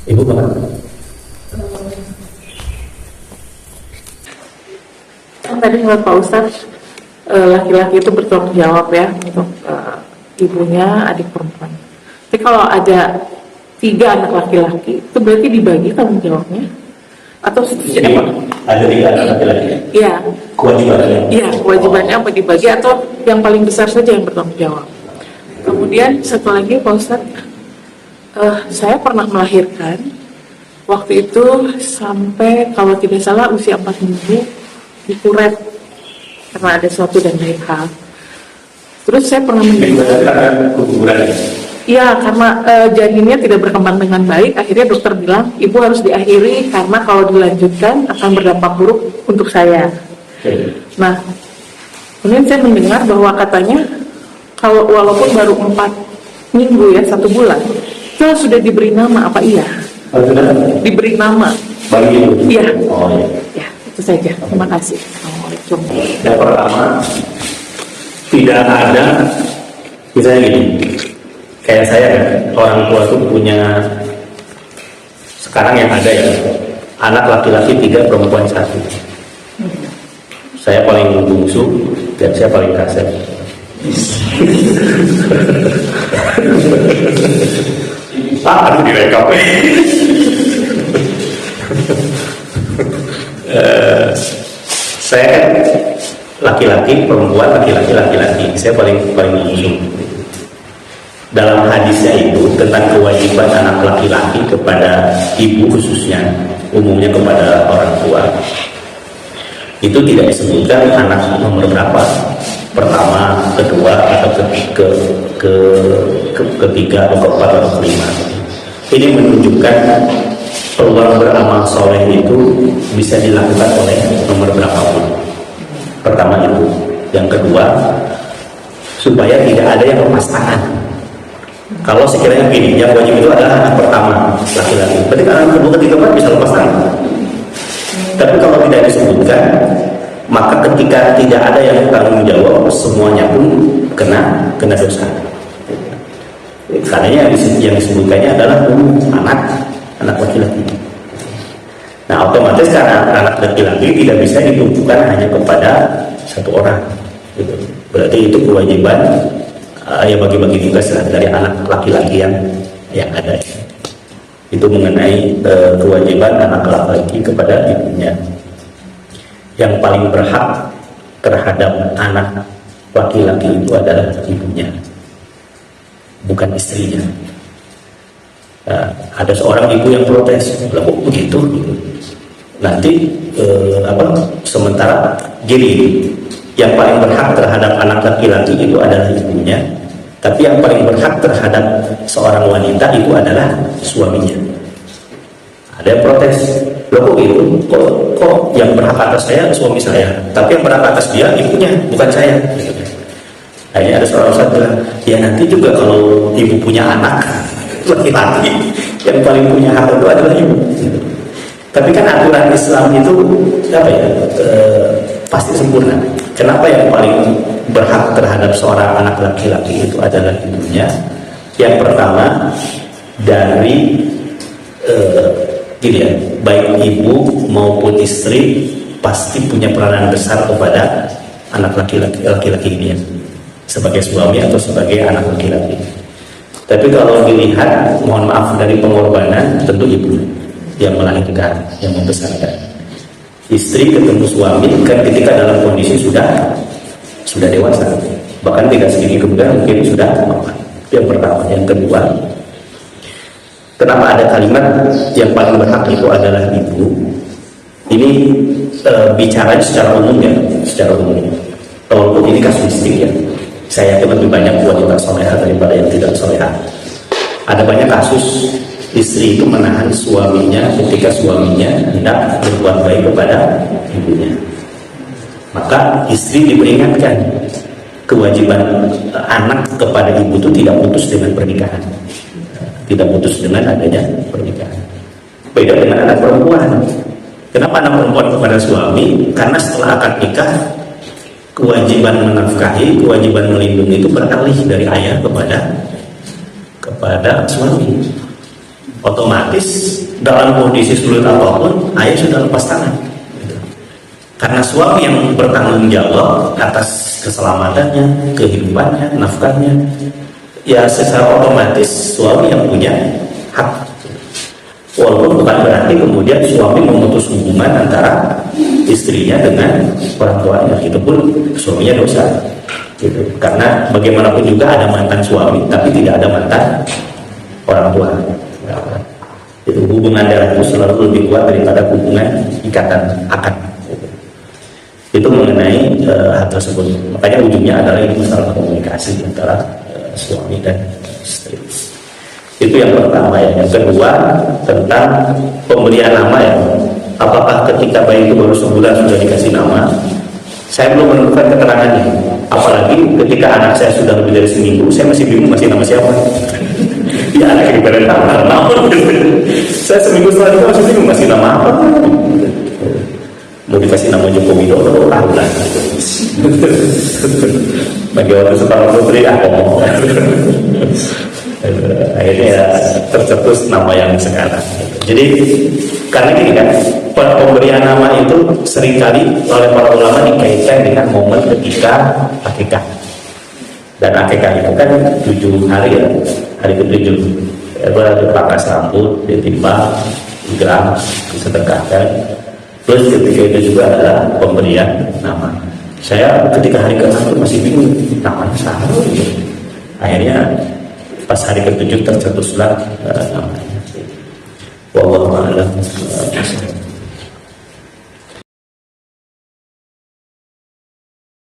Ibu Bapak. Kan tadi menurut Pak Ustadz, laki-laki itu bertanggung jawab ya untuk ibunya, adik perempuan. Tapi kalau ada 3 anak laki-laki, itu berarti dibagi tanggung jawabnya? Atau ada 3 anak laki-laki? Iya. Kewajibannya? Iya, kewajibannya apa dibagi atau yang paling besar saja yang bertanggung jawab? Kemudian satu lagi Pak Ustadz, saya pernah melahirkan. Waktu itu sampai kalau tidak salah usia 4 minggu dikuret karena ada suatu dan lain hal. Terus saya pernah mendengar, iya karena janinnya tidak berkembang dengan baik. Akhirnya dokter bilang ibu harus diakhiri karena kalau dilanjutkan akan berdampak buruk untuk saya. Nah, kemudian saya mendengar bahwa katanya kalau walaupun baru 4 minggu ya, 1 bulan, itu sudah diberi nama, apa iya? Diberi nama. Bagi ibu? Iya. Oh iya. Ya, itu saja. Terima kasih. Assalamualaikum. Yang pertama, tidak ada, misalnya gini, kayak saya kan, orang tua tuh punya, sekarang yang ada ya, anak laki-laki 3, perempuan 1. Saya paling bungsu dan saya paling kasar. Aduh direkam. Saya kan laki-laki, perempuan, laki-laki. Saya paling bungsu. Dalam hadisnya itu tentang kewajiban anak laki-laki kepada ibu khususnya, umumnya kepada orang tua, itu tidak disebutkan anak nomor berapa, pertama, kedua, atau ketiga, atau keempat, atau kelima. Ini menunjukkan peluang beramal soleh itu bisa dilakukan oleh nomor berapapun. Pertama itu. Yang kedua, supaya tidak ada yang lepas tangan. Kalau sekiranya begini, yang wajib itu adalah anak pertama laki-laki, berarti anak kedua, ketiga, keempat bisa lepas tangan. Tapi kalau tidak disebutkan, maka ketika tidak ada yang tanggung jawab, semuanya pun kena dosa. Karena yang disebutkannya adalah anak laki-laki. Nah, otomatis karena anak laki-laki tidak bisa ditumpukan hanya kepada satu orang. Gitu. Berarti itu kewajiban ya bagi-bagi juga dari anak laki-laki yang ada. Itu mengenai kewajiban anak laki-laki kepada ibunya. Yang paling berhak terhadap anak laki-laki itu adalah ibunya, bukan istrinya. Ada seorang ibu yang protes, kok begitu? Nanti sementara gini, yang paling berhak terhadap anak laki-laki itu adalah ibunya, tapi yang paling berhak terhadap seorang wanita itu adalah suaminya. Ada yang protes, loh kok gitu? Kok yang berhak atas saya suami saya, tapi yang berhak atas dia ibunya, bukan saya. Akhirnya ada seorang ustaz bilang, ya nanti juga kalau ibu punya anak laki-laki, yang paling punya hak itu adalah ibu. Tapi kan aturan Islam itu pasti sempurna. Kenapa yang paling berhak terhadap seorang anak laki-laki itu adalah ibunya? Yang pertama dari baik ibu maupun istri pasti punya peranan besar kepada anak laki-laki ini, sebagai suami atau sebagai anak laki-laki. Tapi kalau dilihat, mohon maaf, dari pengorbanan, tentu ibu yang melahirkan, yang membesarkan. Istri ketemu suami kan ketika dalam kondisi sudah dewasa, bahkan tidak sedikit kemudian mungkin sudah mapan. Yang pertama. Yang kedua, kenapa ada kalimat yang paling berhak itu adalah ibu? Ini bicara secara umum ya, walaupun ini kasuistik ya. Saya yakin lebih banyak wanita soleha daripada yang tidak soleha. Ada banyak kasus istri itu menahan suaminya ketika suaminya hendak berbuat baik kepada ibunya. Maka istri diperingatkan kewajiban anak kepada ibu itu tidak putus dengan pernikahan, tidak putus dengan adanya pernikahan. Beda dengan anak perempuan. Kenapa anak perempuan kepada suami? Karena setelah akad nikah, kewajiban menafkahi, kewajiban melindungi itu beralih dari ayah kepada suami. otomatis dalam kondisi sulit apapun ayah sudah lepas tangan gitu. Karena suami yang bertanggung jawab atas keselamatannya, kehidupannya, nafkahnya, ya secara otomatis suami yang punya hak. Walaupun bukan berarti kemudian suami memutus hubungan antara istrinya dengan orang tuanya, itu pun suaminya dosa gitu. Karena bagaimanapun juga ada mantan suami tapi tidak ada mantan orang tua. Itu hubungan darah itu selalu lebih kuat daripada hubungan ikatan akad. Itu mengenai hal tersebut. Makanya ujungnya adalah ini masalah komunikasi antara suami dan istri. Itu yang pertama ya. Yang kedua tentang pemberian nama ya. Apakah ketika bayi itu baru sebulan sudah dikasih nama? Saya belum menemukan keterangannya. Apalagi ketika anak saya sudah lebih dari seminggu, saya masih bingung masih nama siapa. Ya anak yang pada nama. Saya seminggu setelah itu masih bingung masih nama apa. Mau dikasih nama Joko Widodo, lah. Bagi orang sekarang putri, ngomong. Akhirnya tercetus nama yang sekarang. Jadi karena gini kan, pemberian nama itu seringkali oleh para ulama dikaitkan dengan momen ketika akikah. Dan akikah itu kan 7 hari ya, hari ke-7 dipangkas rambut, ditimbang, digeram, disedekahkan. Plus ketika itu juga adalah pemberian nama. Saya ketika hari ke-6 masih bingung namanya salah. Akhirnya pas hari ke-7 tercetuslah namanya. Wallahu a'lam.